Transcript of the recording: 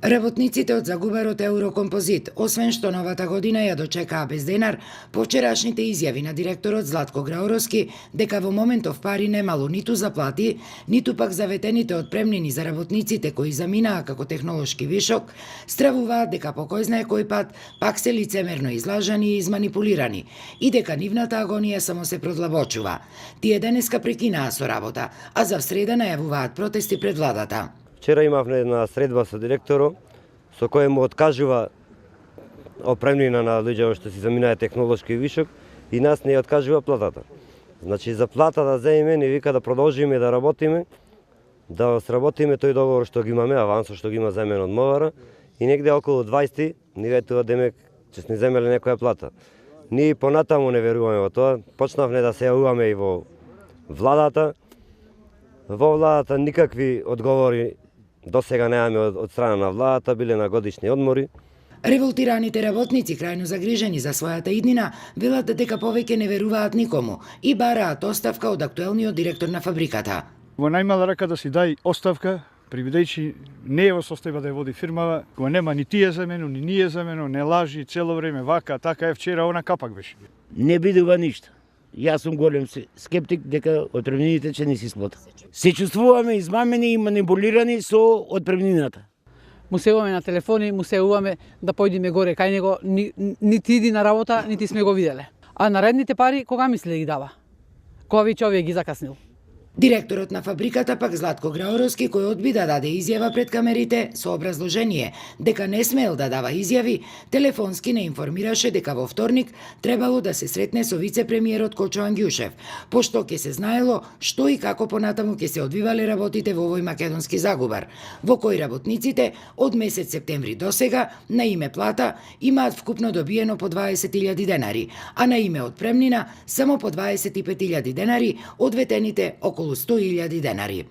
Работниците од Загубарот Еврокомпозит, освен што новата година ја дочекаа без денар, по вчерашните изјави на директорот Златко Граоровски дека во моментов пари немало ниту за плати, ниту пак заветените отпремнини за работниците кои заминаа како технолошки вишок, стравуваат дека по кој знае кој пат пак се лицемерно излажани и изманипулирани и дека нивната агонија само се продлабочува. Тие денеска прекинаа со работа, а за среда најавуваат протести пред владата. Вчера имавме една средба со директорот, со кој му откажува опремнина на луѓе што си заминаа технолошки вишок и нас не откажува платата. Значи за плата да земеме, ни вика да продолжиме да работиме, да сработиме тој договор што ги имаме, авансот што ги има земен од МОВР и негде околу 20 ни ветува демек че сме земеле некоја плата. Ние понатаму не веруваме во тоа, почнавме да се јавуваме и во владата. Во владата никакви одговори до сега немаме од страна на владата, биле на годишни одмори. Револтираните работници, крајно загрижени за својата иднина, велат дека повеќе не веруваат никому и бараат оставка од актуелниот директор на фабриката. Во најмала рака да си дај оставка, приведејќи не е во состојба да ја води фирмава, кога нема ни тие замено, ни ние замено, не лажи цело време вака, така е вчера, она капак беше. Не бидува ништо. Јас сум голем скептик дека отпремнините ќе не се исплатат. Се чувствуваме измамени и манипулирани со отпремнината. Му се јавуваме на телефони, му се јавуваме да појдеме горе кај него, нити иди на работа, нити сме го виделе. А наредните пари кога мисли да ги дава? Кога веќе овие ги закаснил? Директорот на фабриката пак Златко Граоровски, кој одби да даде изјава пред камерите со образложение дека не смел да дава изјави, телефонски не информираше дека во вторник требало да се сретне со вице-премиерот Кочо Ангјушев, пошто ќе се знаело што и како понатаму ќе се одвивале работите во овој македонски Загубар, во кој работниците од месец септември до сега на име плата имаат вкупно добиено по 20.000 денари, а на име отпремнина само по 25.000 денари, одветените околу 100.000 денари.